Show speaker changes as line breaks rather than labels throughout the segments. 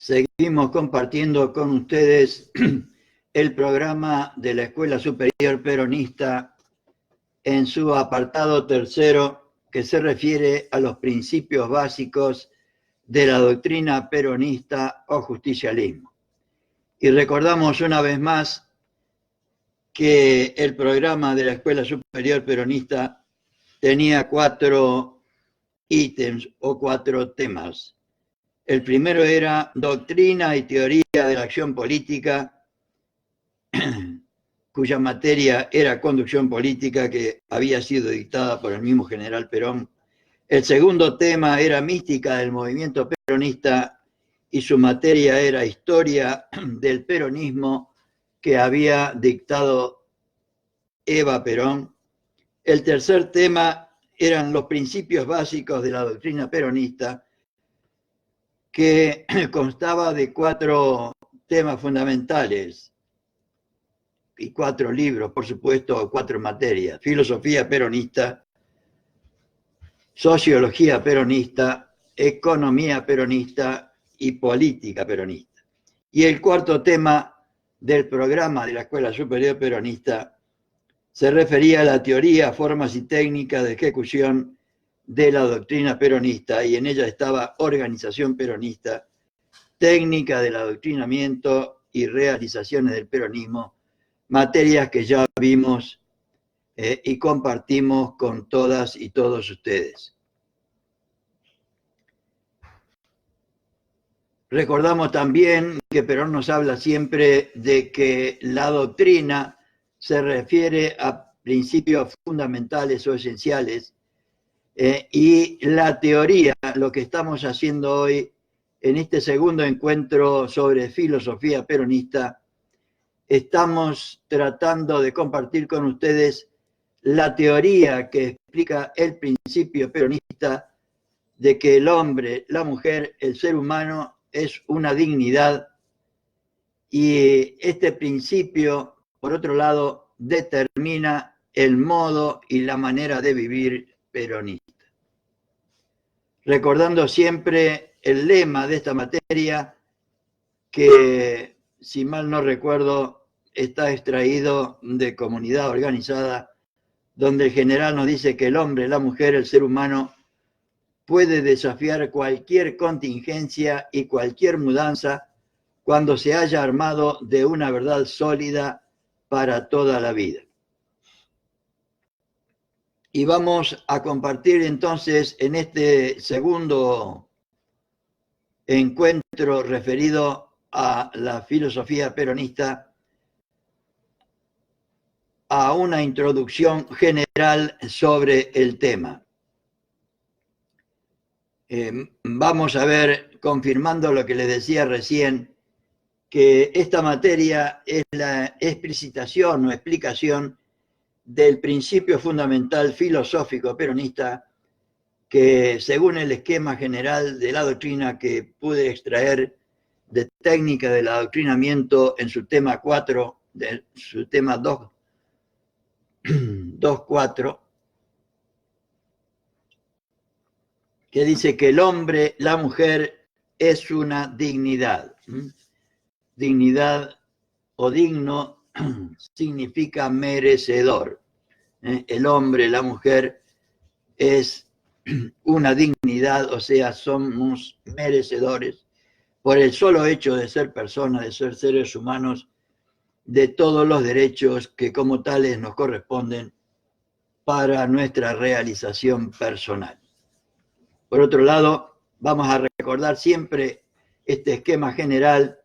Seguimos compartiendo con ustedes el programa de la Escuela Superior Peronista en su apartado tercero, que se refiere a los principios básicos de la doctrina peronista o justicialismo. Y recordamos una vez más que el programa de la Escuela Superior Peronista tenía 4 ítems o 4 temas. El primero era doctrina y teoría de la acción política, cuya materia era conducción política, que había sido dictada por el mismo general Perón. El segundo tema era mística del movimiento peronista y su materia era historia del peronismo, que había dictado Eva Perón. El tercer tema eran los principios básicos de la doctrina peronista, que constaba de 4 temas fundamentales y 4 libros, por supuesto, 4 materias: filosofía peronista, sociología peronista, economía peronista y política peronista. Y el cuarto tema del programa de la Escuela Superior Peronista se refería a la teoría, formas y técnicas de ejecución de la doctrina peronista, y en ella estaba organización peronista, técnica del adoctrinamiento y realizaciones del peronismo, materias que ya vimos y compartimos con todas y todos ustedes. Recordamos también que Perón nos habla siempre de que la doctrina se refiere a principios fundamentales o esenciales, y la teoría, lo que estamos haciendo hoy en este segundo encuentro sobre filosofía peronista, estamos tratando de compartir con ustedes la teoría que explica el principio peronista de que el hombre, la mujer, el ser humano es una dignidad, y este principio, por otro lado, determina el modo y la manera de vivir peronista. Recordando siempre el lema de esta materia, que, si mal no recuerdo, está extraído de Comunidad Organizada, donde el general nos dice que el hombre, la mujer, el ser humano puede desafiar cualquier contingencia y cualquier mudanza cuando se haya armado de una verdad sólida para toda la vida. Y vamos a compartir entonces en este segundo encuentro referido a la filosofía peronista a una introducción general sobre el tema. Vamos a ver, confirmando lo que les decía recién, que esta materia es la explicitación o explicación del principio fundamental filosófico peronista, que, según el esquema general de la doctrina que pude extraer de técnica del adoctrinamiento en su tema 4, de su tema 2.4, que dice que el hombre, la mujer, es una dignidad. Dignidad o digno significa merecedor. El hombre, la mujer es una dignidad, o sea, somos merecedores por el solo hecho de ser personas, de ser seres humanos, de todos los derechos que como tales nos corresponden para nuestra realización personal. Por otro lado, vamos a recordar siempre este esquema general,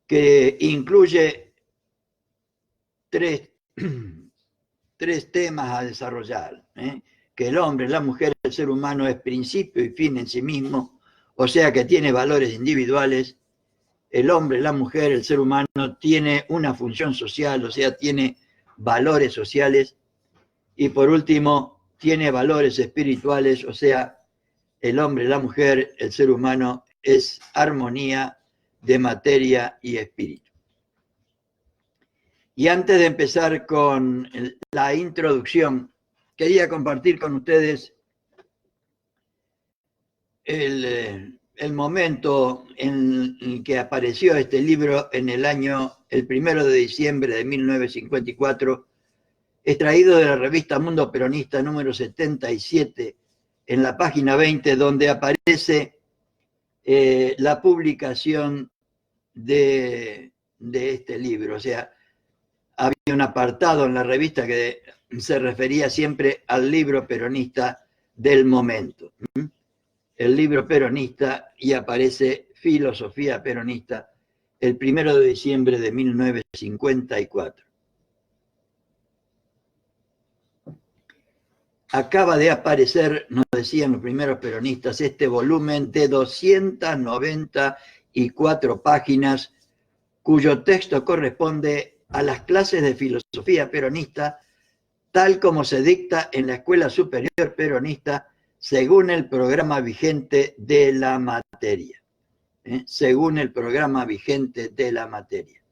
que incluye tres temas a desarrollar, que el hombre, la mujer, el ser humano es principio y fin en sí mismo, o sea que tiene valores individuales. El hombre, la mujer, el ser humano tiene una función social, o sea, tiene valores sociales. Y por último, tiene valores espirituales, o sea, el hombre, la mujer, el ser humano es armonía de materia y espíritu. Y antes de empezar con la introducción, quería compartir con ustedes el momento en el que apareció este libro en el 1 de diciembre de 1954, extraído de la revista Mundo Peronista número 77, en la página 20, donde aparece la publicación de este libro. O sea, había un apartado en la revista que se refería siempre al libro peronista del momento. El libro peronista, y aparece Filosofía Peronista el 1 de diciembre de 1954. Acaba de aparecer, nos decían los primeros peronistas, este volumen de 294 páginas, cuyo texto corresponde a las clases de filosofía peronista, tal como se dicta en la Escuela Superior Peronista, según el programa vigente de la materia. Según el programa vigente de la materia.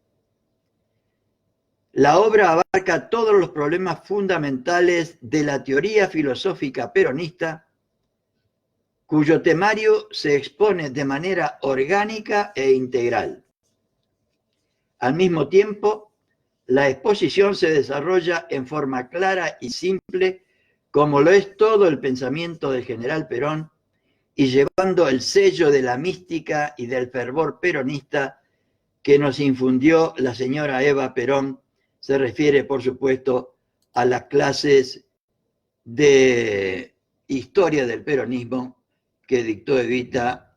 La obra abarca todos los problemas fundamentales de la teoría filosófica peronista, cuyo temario se expone de manera orgánica e integral. Al mismo tiempo, la exposición se desarrolla en forma clara y simple, como lo es todo el pensamiento del general Perón, y llevando el sello de la mística y del fervor peronista que nos infundió la señora Eva Perón. Se refiere, por supuesto, a las clases de historia del peronismo que dictó Evita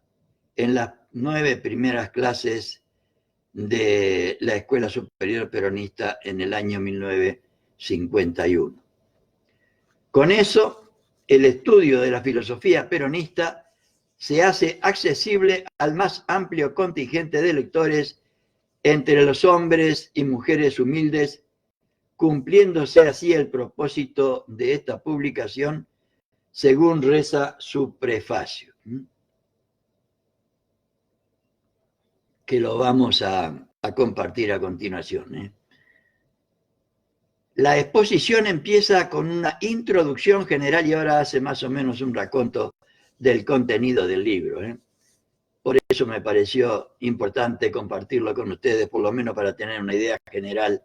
en las 9 primeras clases de la Escuela Superior Peronista en el año 1951. Con eso, el estudio de la filosofía peronista se hace accesible al más amplio contingente de lectores entre los hombres y mujeres humildes, cumpliéndose así el propósito de esta publicación, según reza su prefacio, que lo vamos a compartir a continuación. La exposición empieza con una introducción general y ahora hace más o menos un raconto del contenido del libro. Por eso me pareció importante compartirlo con ustedes, por lo menos para tener una idea general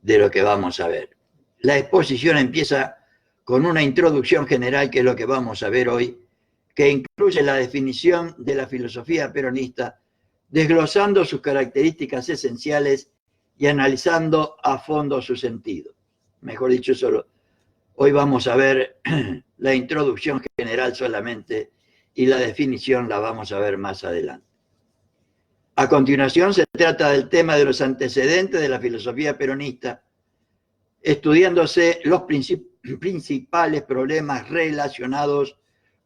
de lo que vamos a ver. La exposición empieza con una introducción general, que es lo que vamos a ver hoy, que incluye la definición de la filosofía peronista, desglosando sus características esenciales y analizando a fondo su sentido. Mejor dicho, hoy vamos a ver la introducción general solamente y la definición la vamos a ver más adelante. A continuación se trata del tema de los antecedentes de la filosofía peronista, estudiándose los principales problemas relacionados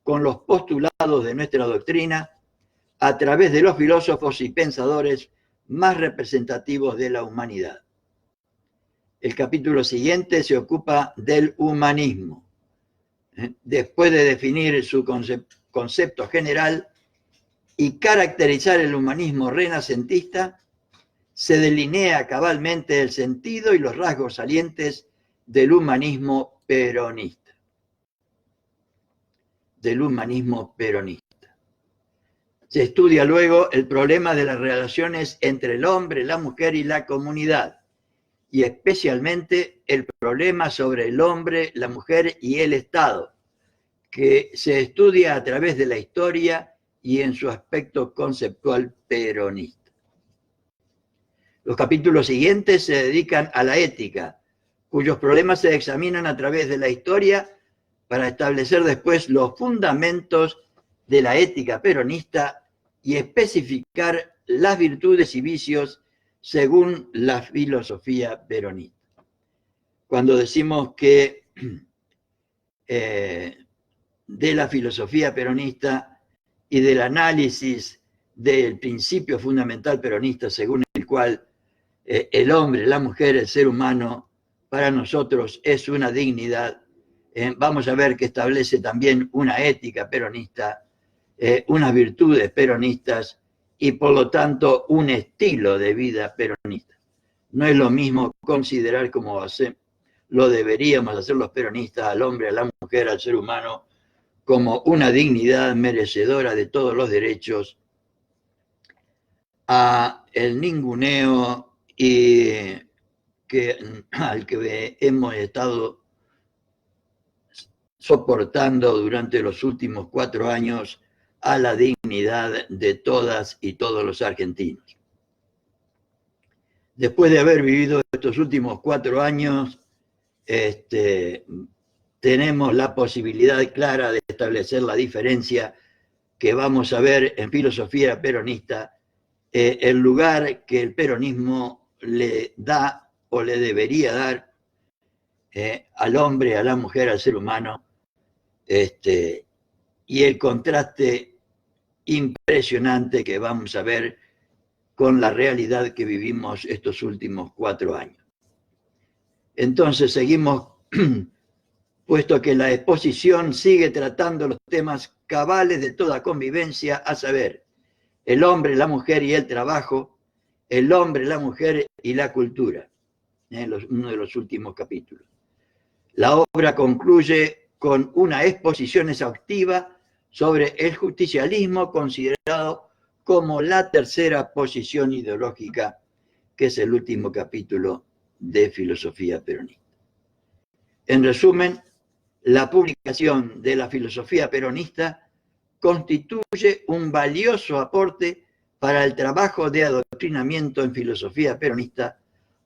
con los postulados de nuestra doctrina a través de los filósofos y pensadores más representativos de la humanidad. El capítulo siguiente se ocupa del humanismo. Después de definir su concepto general y caracterizar el humanismo renacentista, se delinea cabalmente el sentido y los rasgos salientes del humanismo peronista. Se estudia luego el problema de las relaciones entre el hombre, la mujer y la comunidad, y especialmente el problema sobre el hombre, la mujer y el Estado, que se estudia a través de la historia y en su aspecto conceptual peronista. Los capítulos siguientes se dedican a la ética, cuyos problemas se examinan a través de la historia para establecer después los fundamentos de la ética peronista y especificar las virtudes y vicios según la filosofía peronista. Cuando decimos que de la filosofía peronista y del análisis del principio fundamental peronista, según el cual el hombre, la mujer, el ser humano, para nosotros es una dignidad, vamos a ver que establece también una ética peronista, unas virtudes peronistas y por lo tanto un estilo de vida peronista. No es lo mismo considerar como lo deberíamos hacer los peronistas al hombre, a la mujer, al ser humano, como una dignidad merecedora de todos los derechos, a el ninguneo al que hemos estado soportando durante los últimos 4 años a la dignidad de todas y todos los argentinos. Después de haber vivido estos últimos 4 años, tenemos la posibilidad clara de establecer la diferencia que vamos a ver en filosofía peronista, el lugar que el peronismo le da o le debería dar al hombre, a la mujer, al ser humano, y el contraste impresionante que vamos a ver con la realidad que vivimos estos últimos 4 años. Entonces seguimos, puesto que la exposición sigue tratando los temas cabales de toda convivencia, a saber, el hombre, la mujer y el trabajo, el hombre, la mujer y la cultura, uno de los últimos capítulos. La obra concluye con una exposición exhaustiva sobre el justicialismo, considerado como la tercera posición ideológica, que es el último capítulo de Filosofía Peronista. En resumen, la publicación de la Filosofía Peronista constituye un valioso aporte para el trabajo de adoctrinamiento en filosofía peronista,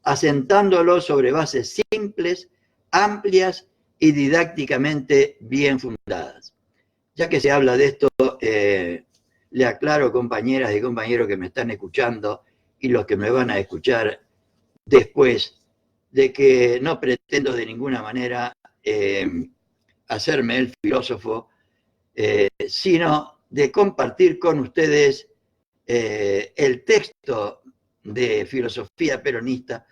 asentándolo sobre bases simples, amplias y didácticamente bien fundadas. Ya que se habla de esto, le aclaro, compañeras y compañeros que me están escuchando y los que me van a escuchar después, de que no pretendo de ninguna manera hacerme el filósofo, sino de compartir con ustedes el texto de Filosofía Peronista,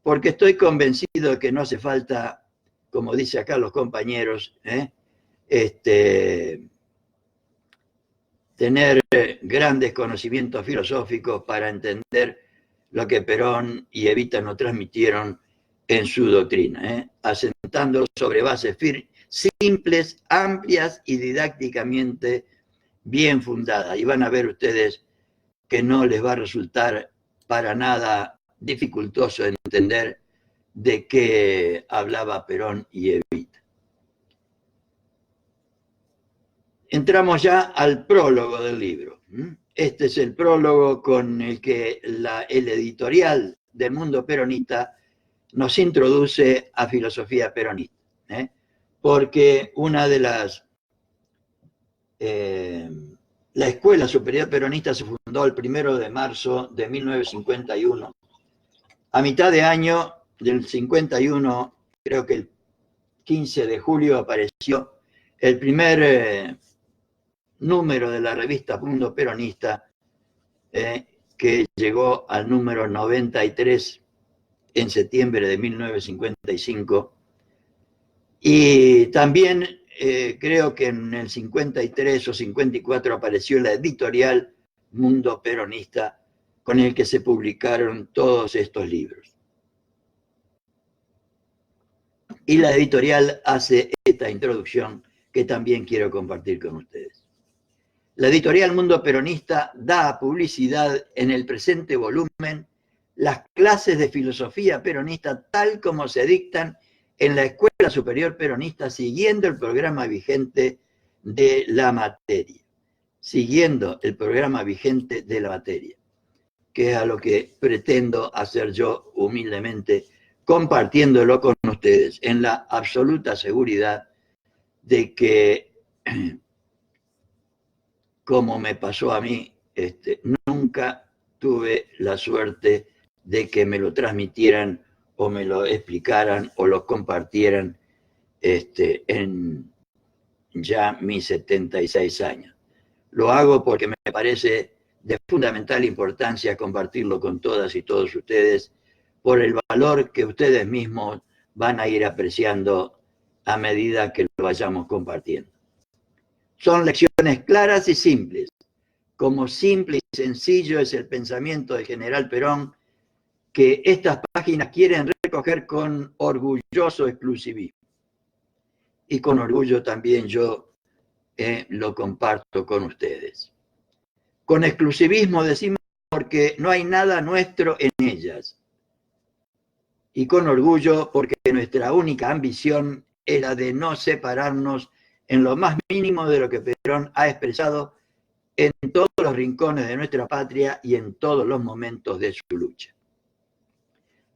porque estoy convencido de que no hace falta, como dice acá los compañeros, tener grandes conocimientos filosóficos para entender lo que Perón y Evita nos transmitieron en su doctrina, asentándolo sobre bases simples, amplias y didácticamente bien fundadas. Y van a ver ustedes que no les va a resultar para nada dificultoso entender de qué hablaba Perón y Evita. Entramos ya al prólogo del libro. Este es el prólogo con el que el editorial del Mundo Peronista nos introduce a Filosofía Peronista, porque una de la Escuela Superior Peronista se fundó el 1 de marzo de 1951. A mitad de año del 51, creo que el 15 de julio, apareció el primer número de la revista Mundo Peronista, que llegó al número 93 en septiembre de 1955. Y también creo que en el 53 o 54 apareció la editorial Mundo Peronista, con el que se publicaron todos estos libros. Y la editorial hace esta introducción que también quiero compartir con ustedes. La editorial Mundo Peronista da publicidad en el presente volumen las clases de filosofía peronista tal como se dictan en la Escuela Superior Peronista, siguiendo el programa vigente de la materia. Siguiendo el programa vigente de la materia, que es a lo que pretendo hacer yo humildemente, compartiéndolo con ustedes, en la absoluta seguridad de que, como me pasó a mí, nunca tuve la suerte de que me lo transmitieran o me lo explicaran o lo compartieran en ya mis 76 años. Lo hago porque me parece de fundamental importancia compartirlo con todas y todos ustedes, por el valor que ustedes mismos van a ir apreciando a medida que lo vayamos compartiendo. Son lecciones claras y simples. Como simple y sencillo es el pensamiento del general Perón, que estas páginas quieren recoger con orgulloso exclusivismo. Y con orgullo también yo lo comparto con ustedes. Con exclusivismo decimos porque no hay nada nuestro en ellas. Y con orgullo porque nuestra única ambición es la de no separarnos en lo más mínimo de lo que Perón ha expresado en todos los rincones de nuestra patria y en todos los momentos de su lucha.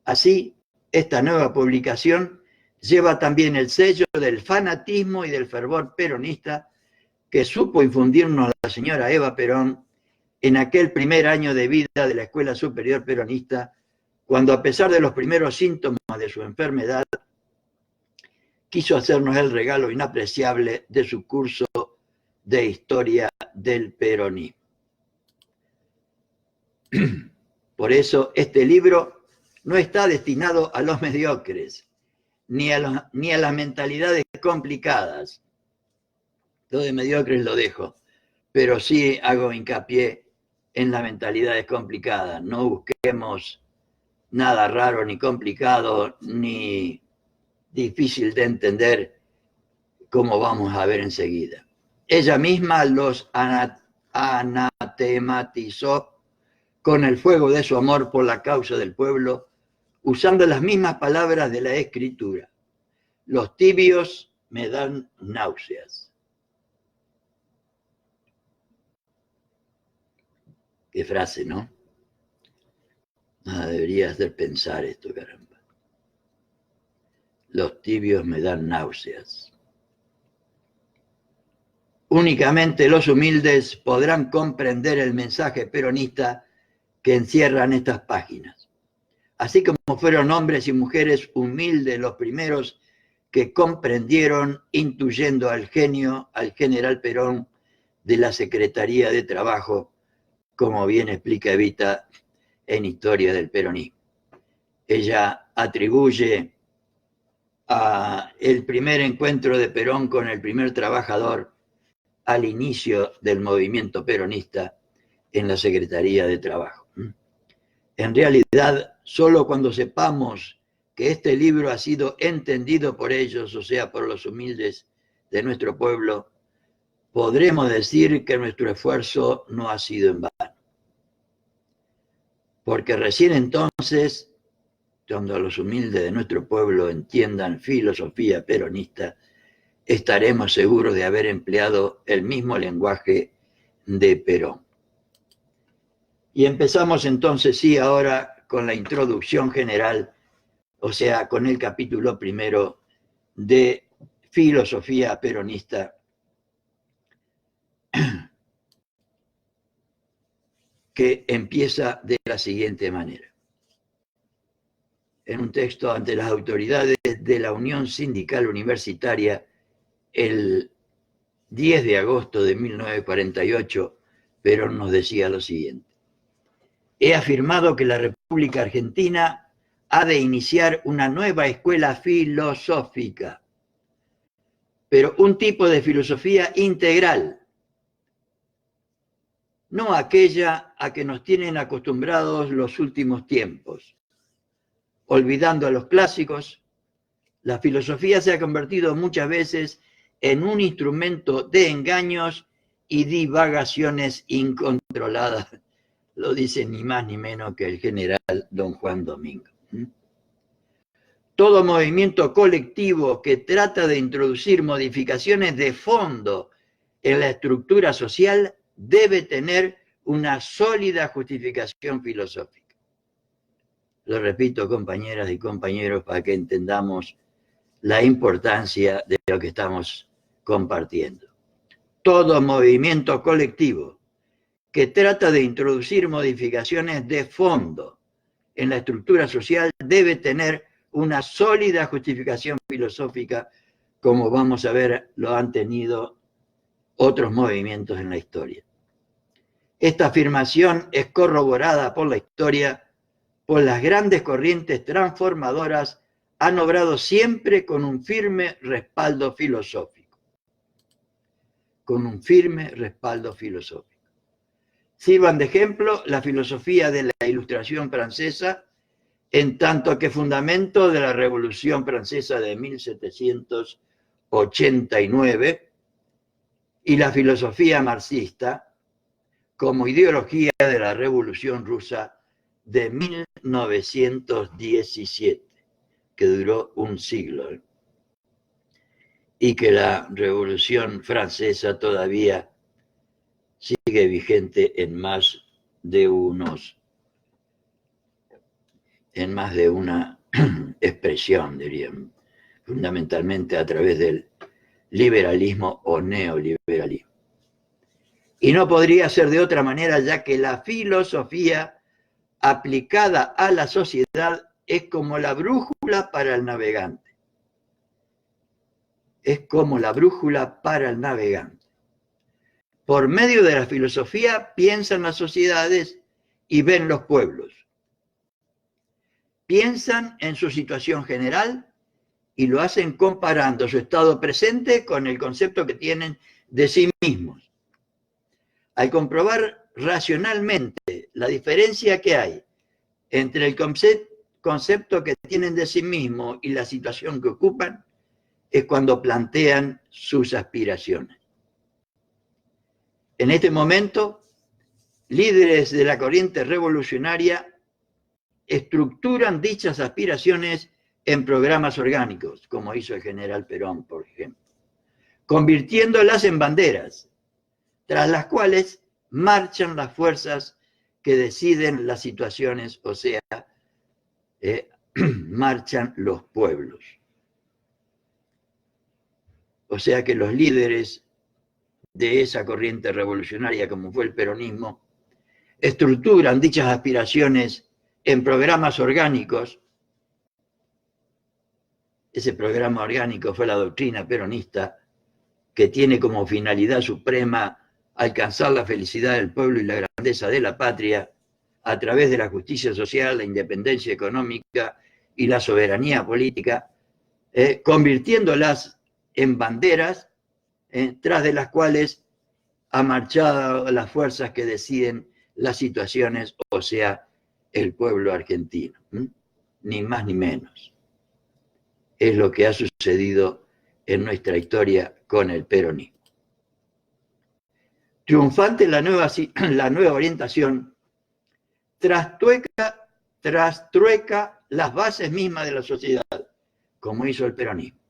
Así, esta nueva publicación lleva también el sello del fanatismo y del fervor peronista que supo infundirnos la señora Eva Perón en aquel primer año de vida de la Escuela Superior Peronista, cuando a pesar de los primeros síntomas de su enfermedad, quiso hacernos el regalo inapreciable de su curso de Historia del Peronismo. Por eso este libro no está destinado a los mediocres, ni a las mentalidades complicadas. Lo de mediocres lo dejo, pero sí hago hincapié en las mentalidades complicadas. No busquemos nada raro ni complicado, ni difícil de entender, como vamos a ver enseguida. Ella misma los anatematizó con el fuego de su amor por la causa del pueblo, usando las mismas palabras de la Escritura. Los tibios me dan náuseas. Qué frase, ¿no? Nada debería hacer pensar esto, caramba. Los tibios me dan náuseas. Únicamente los humildes podrán comprender el mensaje peronista que encierran estas páginas. Así como fueron hombres y mujeres humildes los primeros que comprendieron, intuyendo al genio, al general Perón, de la Secretaría de Trabajo, como bien explica Evita en Historia del Peronismo. Ella atribuye el primer encuentro de Perón con el primer trabajador al inicio del movimiento peronista en la Secretaría de Trabajo. En realidad, solo cuando sepamos que este libro ha sido entendido por ellos, o sea, por los humildes de nuestro pueblo, podremos decir que nuestro esfuerzo no ha sido en vano. Porque recién entonces, cuando los humildes de nuestro pueblo entiendan filosofía peronista, estaremos seguros de haber empleado el mismo lenguaje de Perón. Y empezamos entonces, sí, ahora con la introducción general, o sea, con el capítulo primero de filosofía peronista, que empieza de la siguiente manera. En un texto ante las autoridades de la Unión Sindical Universitaria, el 10 de agosto de 1948, Perón nos decía lo siguiente: he afirmado que la República Argentina ha de iniciar una nueva escuela filosófica, pero un tipo de filosofía integral, no aquella a que nos tienen acostumbrados los últimos tiempos. Olvidando a los clásicos, la filosofía se ha convertido muchas veces en un instrumento de engaños y divagaciones incontroladas. Lo dice ni más ni menos que el general don Juan Domingo. Todo movimiento colectivo que trata de introducir modificaciones de fondo en la estructura social debe tener una sólida justificación filosófica. Lo repito, compañeras y compañeros, para que entendamos la importancia de lo que estamos compartiendo. Todo movimiento colectivo que trata de introducir modificaciones de fondo en la estructura social debe tener una sólida justificación filosófica, como vamos a ver lo han tenido otros movimientos en la historia. Esta afirmación es corroborada por la historia, pues las grandes corrientes transformadoras han obrado siempre con un firme respaldo filosófico. Con un firme respaldo filosófico. Sirvan de ejemplo la filosofía de la Ilustración francesa, en tanto que fundamento de la Revolución Francesa de 1789, y la filosofía marxista como ideología de la Revolución Rusa de 1917, que duró un siglo, y que la Revolución Francesa todavía sigue vigente en más de una expresión, dirían, fundamentalmente a través del liberalismo o neoliberalismo. Y no podría ser de otra manera, ya que la filosofía aplicada a la sociedad es como la brújula para el navegante. Es como la brújula para el navegante. Por medio de la filosofía piensan las sociedades y ven los pueblos. Piensan en su situación general y lo hacen comparando su estado presente con el concepto que tienen de sí mismos. Al comprobar racionalmente la diferencia que hay entre el concepto que tienen de sí mismos y la situación que ocupan, es cuando plantean sus aspiraciones. En este momento, líderes de la corriente revolucionaria estructuran dichas aspiraciones en programas orgánicos, como hizo el general Perón, por ejemplo, convirtiéndolas en banderas, tras las cuales marchan las fuerzas que deciden las situaciones, o sea, marchan los pueblos. O sea que los líderes de esa corriente revolucionaria, como fue el peronismo, estructuran dichas aspiraciones en programas orgánicos. Ese programa orgánico fue la doctrina peronista, que tiene como finalidad suprema alcanzar la felicidad del pueblo y la grandeza de la patria a través de la justicia social, la independencia económica y la soberanía política, convirtiéndolas en banderas tras de las cuales ha marchado las fuerzas que deciden las situaciones, o sea, el pueblo argentino. Ni más ni menos. Es lo que ha sucedido en nuestra historia con el peronismo. Triunfante la nueva orientación, trastrueca las bases mismas de la sociedad, como hizo el peronismo.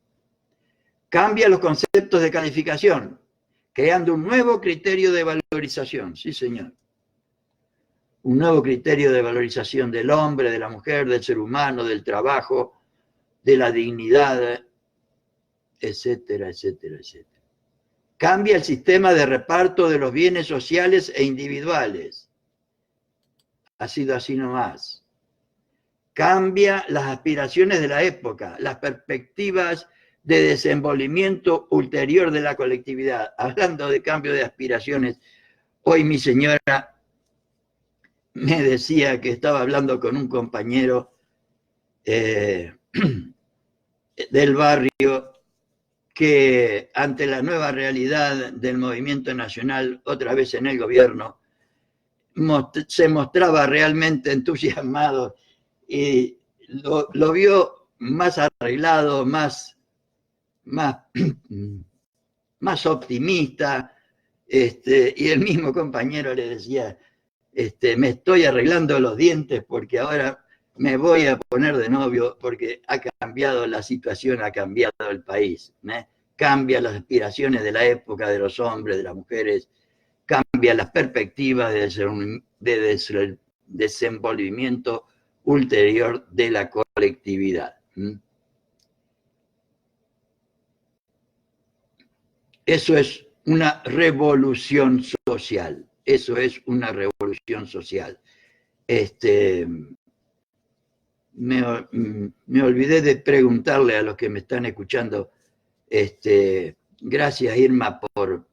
Cambia los conceptos de calificación, creando un nuevo criterio de valorización. Sí, señor. Un nuevo criterio de valorización del hombre, de la mujer, del ser humano, del trabajo, de la dignidad, etcétera, etcétera, etcétera. Cambia el sistema de reparto de los bienes sociales e individuales. Ha sido así nomás. Cambia las aspiraciones de la época, las perspectivas de desenvolvimiento ulterior de la colectividad. Hablando de cambio de aspiraciones, hoy mi señora me decía que estaba hablando con un compañero del barrio, que ante la nueva realidad del movimiento nacional, otra vez en el gobierno, se mostraba realmente entusiasmado y lo vio más arreglado, más optimista, y el mismo compañero le decía, me estoy arreglando los dientes porque ahora me voy a poner de novio porque ha cambiado la situación, ha cambiado el país. Cambia las aspiraciones de la época de los hombres, de las mujeres, cambia las perspectivas de desenvolvimiento ulterior de la colectividad. Eso es una revolución social. Eso es una revolución social. Me olvidé de preguntarle a los que me están escuchando, gracias Irma por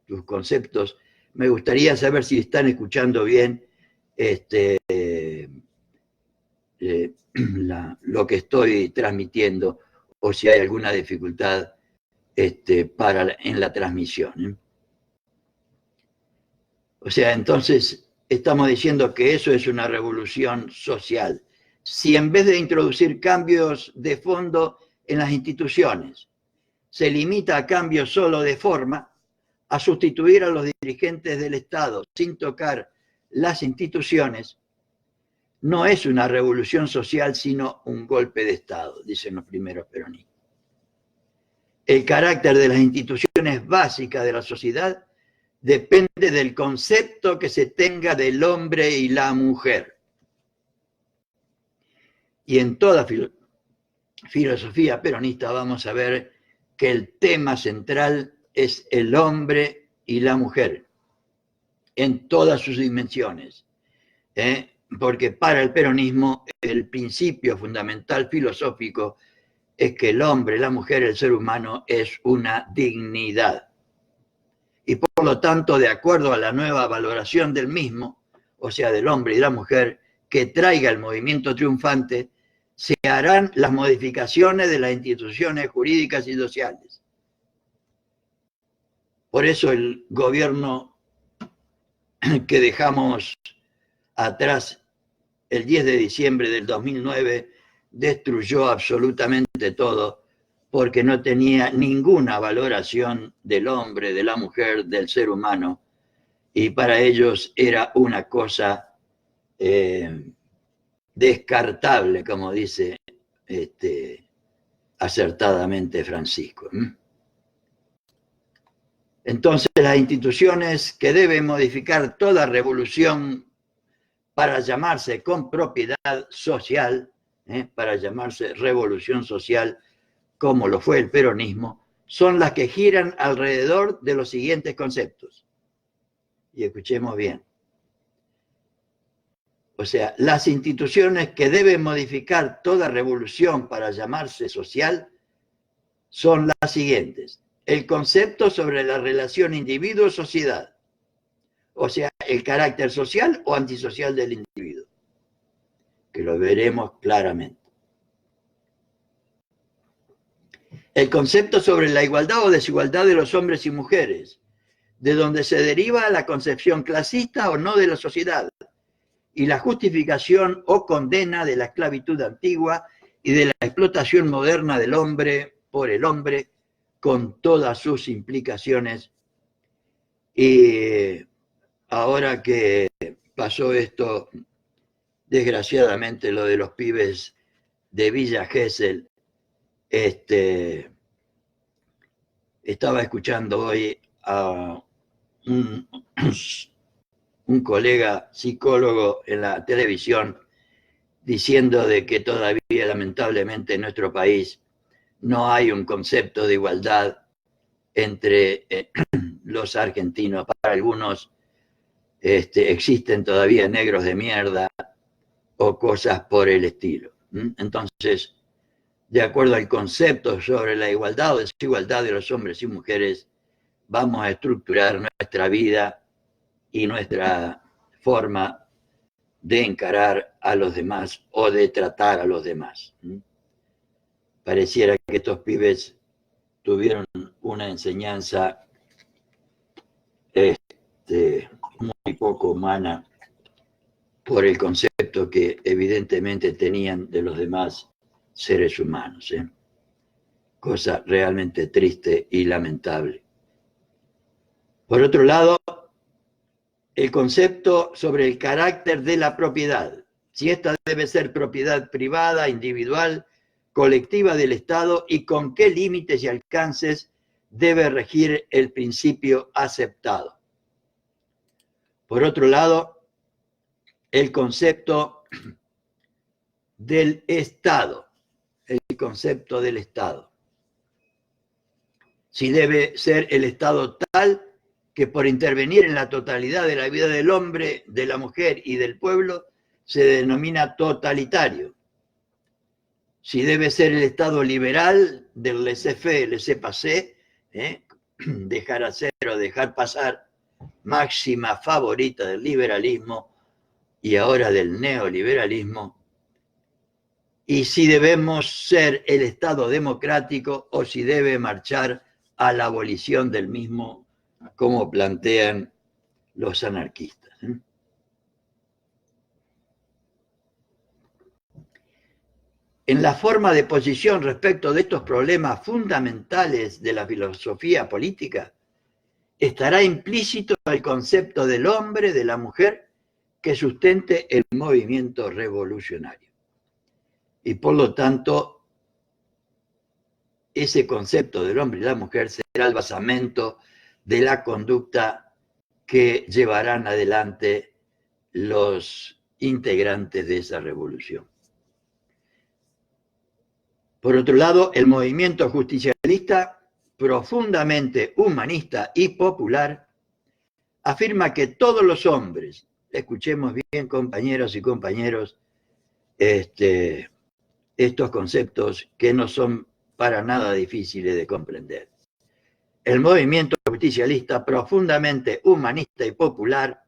tus conceptos. Me gustaría saber si están escuchando bien lo que estoy transmitiendo o si hay alguna dificultad en la transmisión. O sea, entonces estamos diciendo que eso es una revolución social. Si en vez de introducir cambios de fondo en las instituciones, se limita a cambios solo de forma, a sustituir a los dirigentes del Estado sin tocar las instituciones, no es una revolución social, sino un golpe de Estado, dicen los primeros peronistas. El carácter de las instituciones básicas de la sociedad depende del concepto que se tenga del hombre y la mujer. Y en toda filosofía peronista vamos a ver que el tema central es el hombre y la mujer, en todas sus dimensiones. Porque para el peronismo el principio fundamental filosófico es que el hombre, la mujer, el ser humano es una dignidad. Y por lo tanto, de acuerdo a la nueva valoración del mismo, o sea, del hombre y la mujer, que traiga el movimiento triunfante, se harán las modificaciones de las instituciones jurídicas y sociales. Por eso el gobierno que dejamos atrás el 10 de diciembre del 2009 destruyó absolutamente todo porque no tenía ninguna valoración del hombre, de la mujer, del ser humano, y para ellos era una cosa descartable, como dice acertadamente Francisco. Entonces, las instituciones que deben modificar toda revolución para llamarse con propiedad social, para llamarse revolución social, como lo fue el peronismo, son las que giran alrededor de los siguientes conceptos. Y escuchemos bien. O sea, las instituciones que deben modificar toda revolución para llamarse social son las siguientes. El concepto sobre la relación individuo-sociedad, o sea, el carácter social o antisocial del individuo, que lo veremos claramente. El concepto sobre la igualdad o desigualdad de los hombres y mujeres, de donde se deriva la concepción clasista o no de la sociedad, y la justificación o condena de la esclavitud antigua y de la explotación moderna del hombre por el hombre, con todas sus implicaciones. Y ahora que pasó esto, desgraciadamente, lo de los pibes de Villa Gesell, estaba escuchando hoy a un colega psicólogo en la televisión diciendo de que todavía lamentablemente en nuestro país no hay un concepto de igualdad entre los argentinos. Para algunos existen todavía negros de mierda o cosas por el estilo. Entonces, de acuerdo al concepto sobre la igualdad o desigualdad de los hombres y mujeres, vamos a estructurar nuestra vida y nuestra forma de encarar a los demás o de tratar a los demás. Pareciera que estos pibes tuvieron una enseñanza muy poco humana por el concepto que evidentemente tenían de los demás seres humanos. Cosa realmente triste y lamentable. Por otro lado, el concepto sobre el carácter de la propiedad, si esta debe ser propiedad privada, individual, colectiva del Estado y con qué límites y alcances debe regir el principio aceptado. Por otro lado, el concepto del Estado, si debe ser el Estado tal que por intervenir en la totalidad de la vida del hombre, de la mujer y del pueblo, se denomina totalitario. Si debe ser el Estado liberal del laissez-faire, laissez-passer, dejar hacer o dejar pasar, máxima favorita del liberalismo y ahora del neoliberalismo. Y si debemos ser el Estado democrático o si debe marchar a la abolición del mismo, como plantean los anarquistas. En la forma de posición respecto de estos problemas fundamentales de la filosofía política, estará implícito el concepto del hombre, de la mujer, que sustente el movimiento revolucionario. Y por lo tanto, ese concepto del hombre y la mujer será el basamento de la conducta que llevarán adelante los integrantes de esa revolución. Por otro lado, el movimiento justicialista, profundamente humanista y popular, afirma que todos los hombres, escuchemos bien compañeros y compañeros, estos conceptos que no son para nada difíciles de comprender. El movimiento justicialista, profundamente humanista y popular,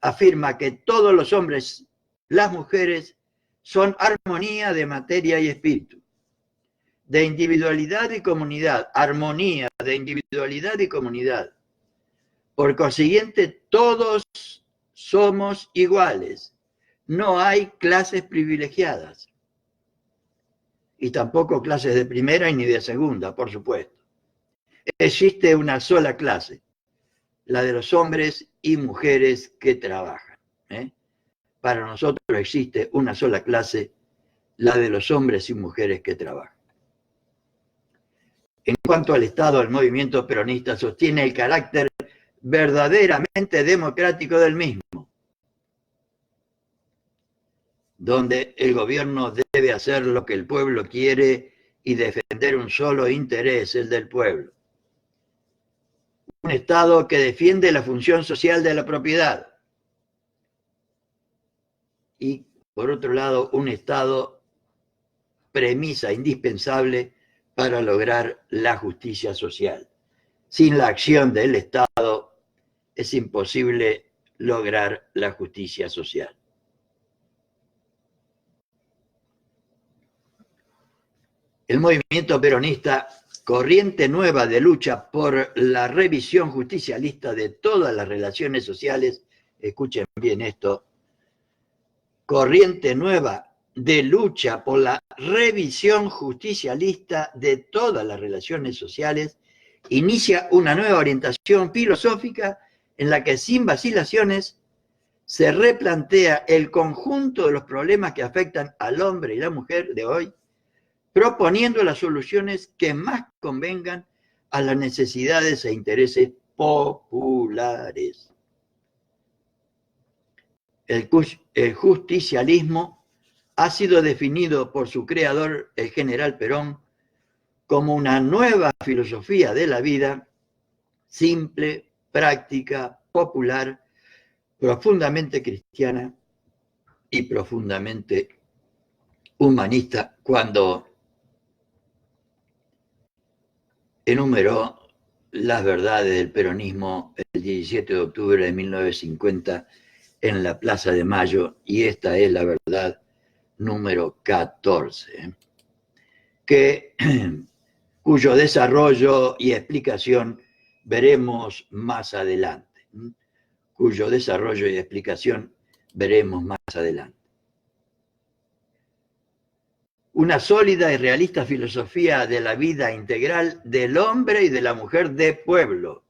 afirma que todos los hombres, las mujeres, son armonía de materia y espíritu, de individualidad y comunidad, armonía de individualidad y comunidad. Por consiguiente, todos somos iguales. No hay clases privilegiadas. Y tampoco clases de primera y ni de segunda, por supuesto. Existe una sola clase, la de los hombres y mujeres que trabajan. Para nosotros existe una sola clase, la de los hombres y mujeres que trabajan. En cuanto al Estado, el movimiento peronista sostiene el carácter verdaderamente democrático del mismo, donde el gobierno debe hacer lo que el pueblo quiere y defender un solo interés, el del pueblo. Un Estado que defiende la función social de la propiedad. Y, por otro lado, un Estado premisa indispensable para lograr la justicia social. Sin la acción del Estado es imposible lograr la justicia social. El movimiento peronista, corriente nueva de lucha por la revisión justicialista de todas las relaciones sociales, escuchen bien esto, corriente nueva de lucha por la revisión justicialista de todas las relaciones sociales, inicia una nueva orientación filosófica en la que sin vacilaciones se replantea el conjunto de los problemas que afectan al hombre y la mujer de hoy, proponiendo las soluciones que más convengan a las necesidades e intereses populares. El justicialismo ha sido definido por su creador, el general Perón, como una nueva filosofía de la vida, simple, práctica, popular, profundamente cristiana y profundamente humanista, cuando enumeró las verdades del peronismo el 17 de octubre de 1950 en la Plaza de Mayo, y esta es la verdad número 14, cuyo desarrollo y explicación veremos más adelante. Una sólida y realista filosofía de la vida integral del hombre y de la mujer de pueblo,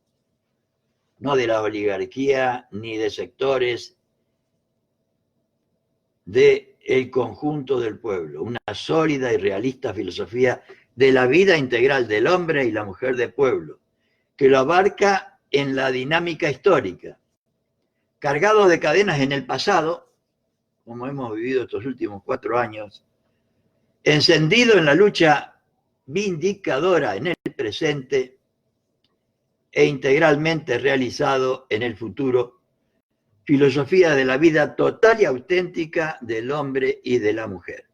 no de la oligarquía ni de sectores del conjunto del pueblo. Una sólida y realista filosofía de la vida integral del hombre y la mujer de pueblo, que lo abarca en la dinámica histórica, cargado de cadenas en el pasado, como hemos vivido estos últimos 4 años, encendido en la lucha vindicadora en el presente e integralmente realizado en el futuro, filosofía de la vida total y auténtica del hombre y de la mujer.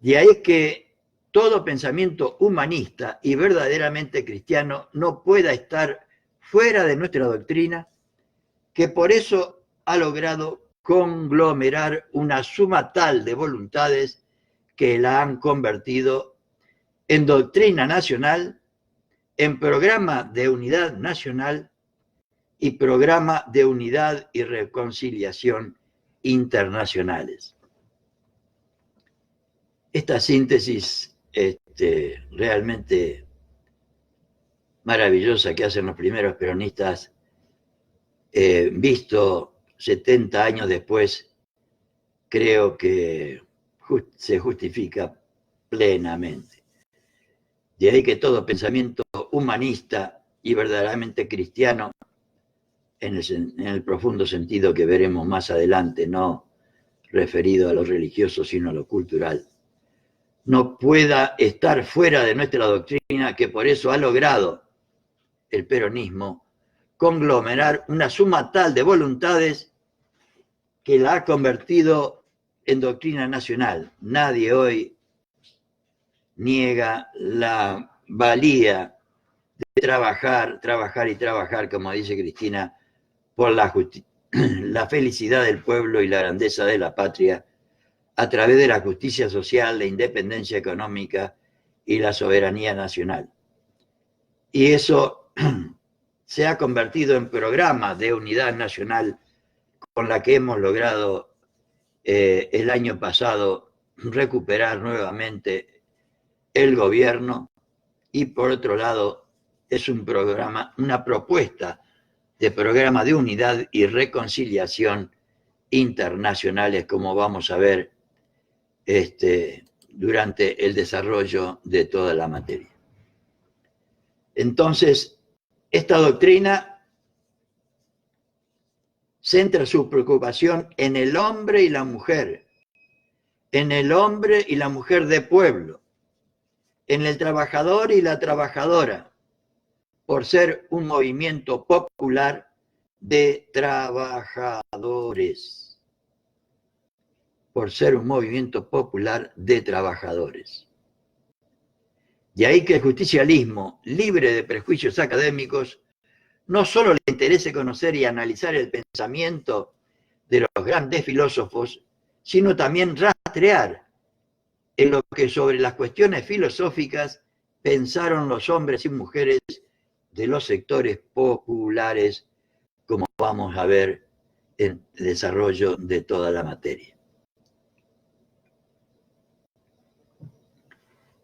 De ahí que todo pensamiento humanista y verdaderamente cristiano no pueda estar fuera de nuestra doctrina, que por eso ha logrado conglomerar una suma tal de voluntades que la han convertido en doctrina nacional, en programa de unidad nacional y programa de unidad y reconciliación internacionales. Esta síntesis realmente maravillosa que hacen los primeros peronistas, visto 70 años después, creo que se justifica plenamente. De ahí que todo pensamiento humanista y verdaderamente cristiano, en el profundo sentido que veremos más adelante, no referido a lo religioso, sino a lo cultural, no pueda estar fuera de nuestra doctrina, que por eso ha logrado el peronismo conglomerar una suma tal de voluntades que la ha convertido en doctrina nacional. Nadie hoy niega la valía de trabajar, trabajar y trabajar, como dice Cristina, por la felicidad del pueblo y la grandeza de la patria, a través de la justicia social, la independencia económica y la soberanía nacional. Y eso se ha convertido en programa de unidad nacional con la que hemos logrado el año pasado recuperar nuevamente el gobierno, y por otro lado es un programa, una propuesta de programa de unidad y reconciliación internacionales, como vamos a ver durante el desarrollo de toda la materia. Entonces, esta doctrina centra su preocupación en el hombre y la mujer, en el hombre y la mujer de pueblo, en el trabajador y la trabajadora, por ser un movimiento popular de trabajadores. Por ser un movimiento popular de trabajadores. De ahí que el justicialismo, libre de prejuicios académicos, no solo le interese conocer y analizar el pensamiento de los grandes filósofos, sino también rastrear en lo que sobre las cuestiones filosóficas pensaron los hombres y mujeres de los sectores populares, como vamos a ver en el desarrollo de toda la materia.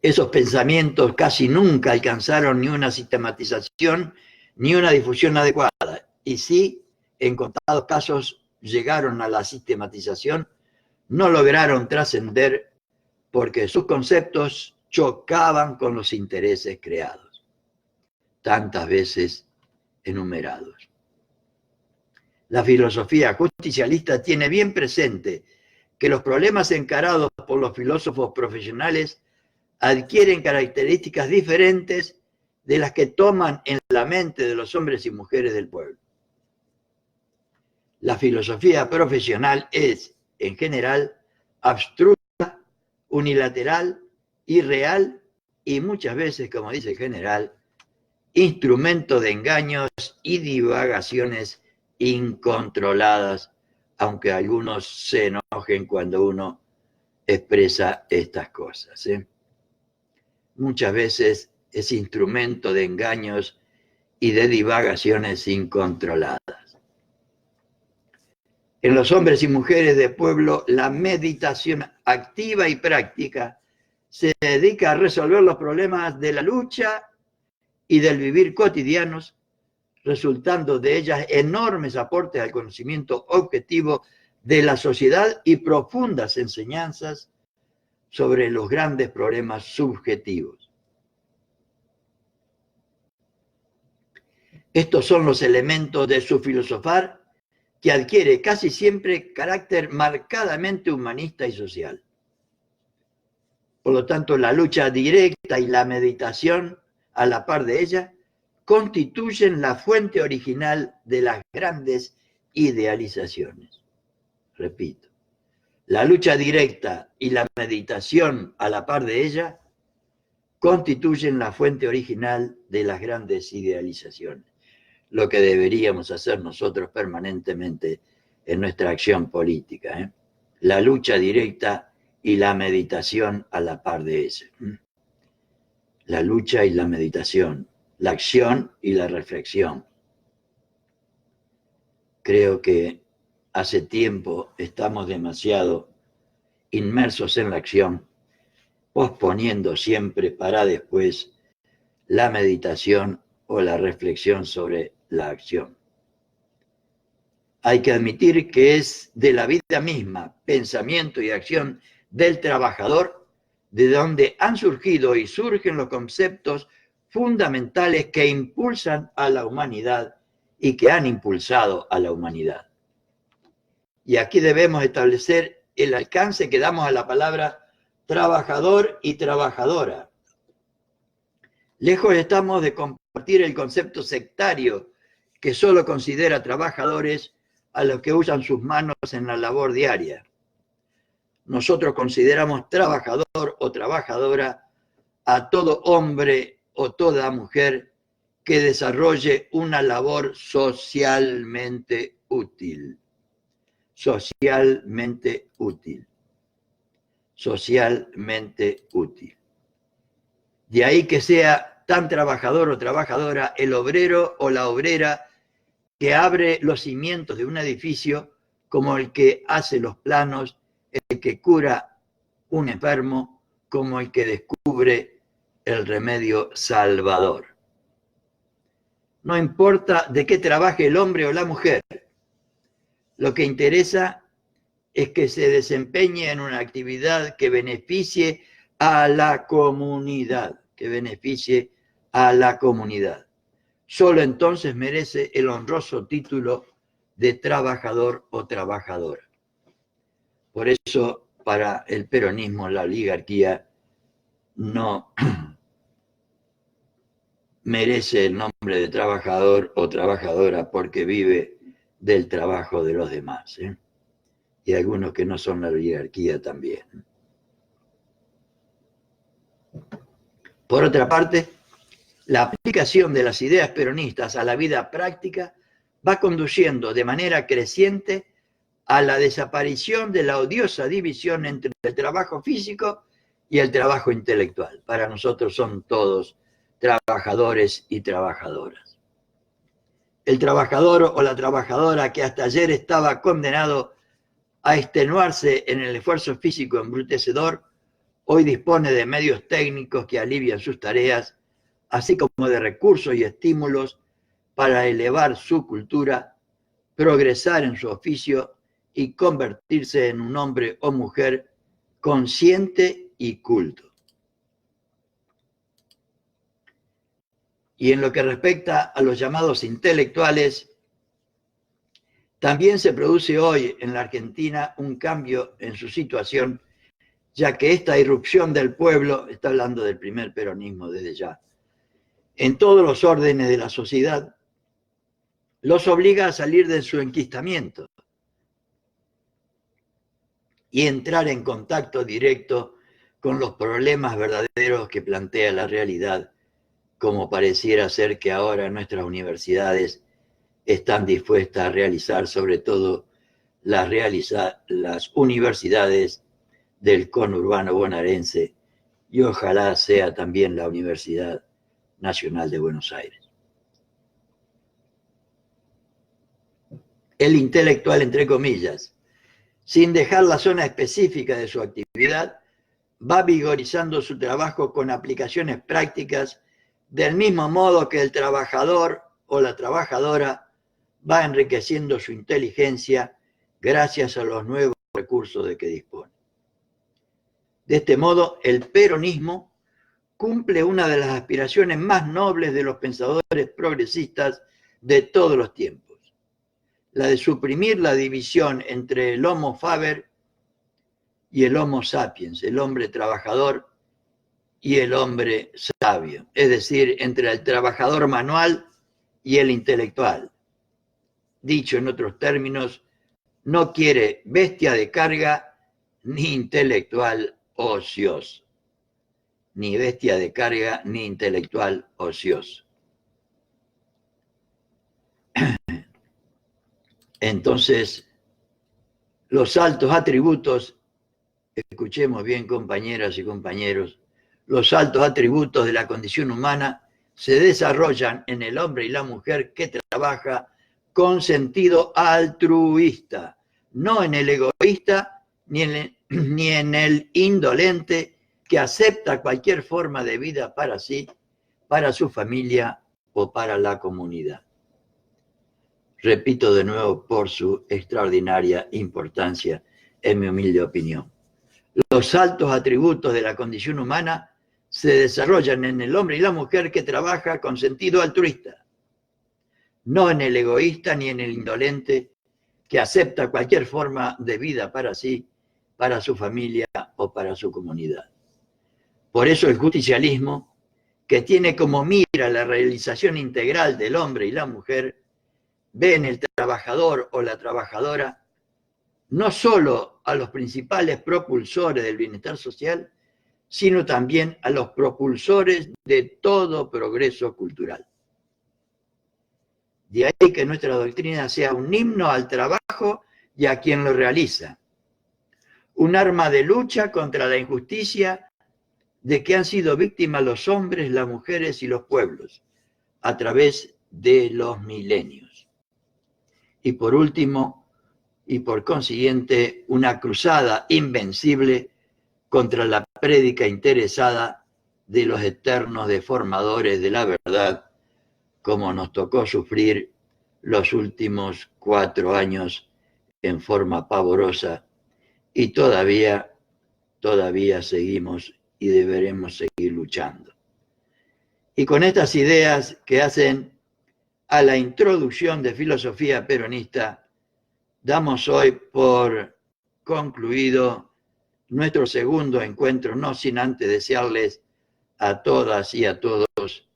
Esos pensamientos casi nunca alcanzaron ni una sistematización ni una difusión adecuada, y sí, en contados casos llegaron a la sistematización, no lograron trascender porque sus conceptos chocaban con los intereses creados, tantas veces enumerados. La filosofía justicialista tiene bien presente que los problemas encarados por los filósofos profesionales adquieren características diferentes de las que toman en la mente de los hombres y mujeres del pueblo. La filosofía profesional es, en general, abstrusa, unilateral, irreal y muchas veces, como dice el general, instrumento de engaños y divagaciones incontroladas, aunque algunos se enojen cuando uno expresa estas cosas, ¿eh? Muchas veces es instrumento de engaños y de divagaciones incontroladas. En los hombres y mujeres de pueblo, la meditación activa y práctica se dedica a resolver los problemas de la lucha y del vivir cotidianos, resultando de ellas enormes aportes al conocimiento objetivo de la sociedad y profundas enseñanzas sobre los grandes problemas subjetivos. Estos son los elementos de su filosofar, que adquiere casi siempre carácter marcadamente humanista y social. Por lo tanto, la lucha directa y la meditación, a la par de ella, constituyen la fuente original de las grandes idealizaciones. Repito, la lucha directa y la meditación, a la par de ella, constituyen la fuente original de las grandes idealizaciones, lo que deberíamos hacer nosotros permanentemente en nuestra acción política, ¿eh? La lucha directa y la meditación a la par de ella. La lucha y la meditación, la acción y la reflexión. Creo que hace tiempo estamos demasiado inmersos en la acción, posponiendo siempre para después la meditación o la reflexión sobre la acción. Hay que admitir que es de la vida misma, pensamiento y acción del trabajador, de donde han surgido y surgen los conceptos fundamentales que impulsan a la humanidad y que han impulsado a la humanidad. Y aquí debemos establecer el alcance que damos a la palabra trabajador y trabajadora. Lejos estamos de compartir el concepto sectario que solo considera trabajadores a los que usan sus manos en la labor diaria. Nosotros consideramos trabajador o trabajadora a todo hombre o toda mujer que desarrolle una labor socialmente útil. Socialmente útil. Socialmente útil. De ahí que sea tan trabajador o trabajadora el obrero o la obrera que abre los cimientos de un edificio, como el que hace los planos, el que cura un enfermo, como el que descubre el remedio salvador. No importa de qué trabaje el hombre o la mujer, lo que interesa es que se desempeñe en una actividad que beneficie a la comunidad, que beneficie a la comunidad. Solo entonces merece el honroso título de trabajador o trabajadora. Por eso, para el peronismo, la oligarquía no merece el nombre de trabajador o trabajadora porque vive del trabajo de los demás, ¿eh? Y algunos que no son la oligarquía también. Por otra parte, la aplicación de las ideas peronistas a la vida práctica va conduciendo de manera creciente a la desaparición de la odiosa división entre el trabajo físico y el trabajo intelectual. Para nosotros son todos trabajadores y trabajadoras. El trabajador o la trabajadora que hasta ayer estaba condenado a extenuarse en el esfuerzo físico embrutecedor, hoy dispone de medios técnicos que alivian sus tareas, así como de recursos y estímulos para elevar su cultura, progresar en su oficio y convertirse en un hombre o mujer consciente y culto. Y en lo que respecta a los llamados intelectuales, también se produce hoy en la Argentina un cambio en su situación, ya que esta irrupción del pueblo, está hablando del primer peronismo desde ya, en todos los órdenes de la sociedad, los obliga a salir de su enquistamiento y entrar en contacto directo con los problemas verdaderos que plantea la realidad, como pareciera ser que ahora nuestras universidades están dispuestas a realizar, sobre todo las universidades del conurbano bonaerense, y ojalá sea también la Universidad Nacional de Buenos Aires. El intelectual, entre comillas, sin dejar la zona específica de su actividad, va vigorizando su trabajo con aplicaciones prácticas, del mismo modo que el trabajador o la trabajadora va enriqueciendo su inteligencia gracias a los nuevos recursos de que dispone. De este modo, el peronismo cumple una de las aspiraciones más nobles de los pensadores progresistas de todos los tiempos, la de suprimir la división entre el Homo faber y el Homo sapiens, el hombre trabajador y el hombre sabio, es decir, entre el trabajador manual y el intelectual. Dicho en otros términos, no quiere bestia de carga ni intelectual ocioso. Ni bestia de carga ni intelectual ocioso. Entonces, los altos atributos, escuchemos bien compañeras y compañeros, los altos atributos de la condición humana se desarrollan en el hombre y la mujer que trabaja con sentido altruista, no en el egoísta ni en el indolente que acepta cualquier forma de vida para sí, para su familia o para la comunidad. Repito de nuevo por su extraordinaria importancia, en mi humilde opinión. Los altos atributos de la condición humana se desarrollan en el hombre y la mujer que trabaja con sentido altruista, no en el egoísta ni en el indolente que acepta cualquier forma de vida para sí, para su familia o para su comunidad. Por eso el justicialismo, que tiene como mira la realización integral del hombre y la mujer, ve en el trabajador o la trabajadora no solo a los principales propulsores del bienestar social, sino también a los propulsores de todo progreso cultural. De ahí que nuestra doctrina sea un himno al trabajo y a quien lo realiza, un arma de lucha contra la injusticia de que han sido víctimas los hombres, las mujeres y los pueblos a través de los milenios. Y por último, y por consiguiente, una cruzada invencible contra la prédica interesada de los eternos deformadores de la verdad, como nos tocó sufrir los últimos 4 años en forma pavorosa, y todavía seguimos y deberemos seguir luchando. Y con estas ideas que hacen a la introducción de filosofía peronista, damos hoy por concluido nuestro segundo encuentro, no sin antes desearles a todas y a todos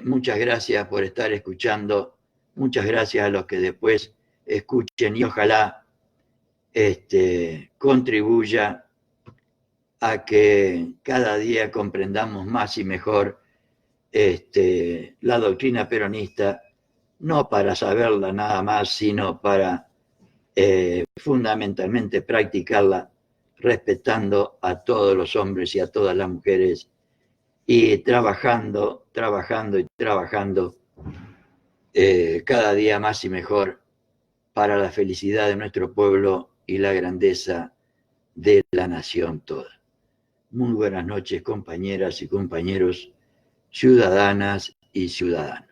muchas gracias por estar escuchando, muchas gracias a los que después escuchen y ojalá contribuya a que cada día comprendamos más y mejor la doctrina peronista, no para saberla nada más, sino para fundamentalmente practicarla, respetando a todos los hombres y a todas las mujeres, y trabajando cada día más y mejor para la felicidad de nuestro pueblo y la grandeza de la nación toda. Muy buenas noches, compañeras y compañeros, ciudadanas y ciudadanos.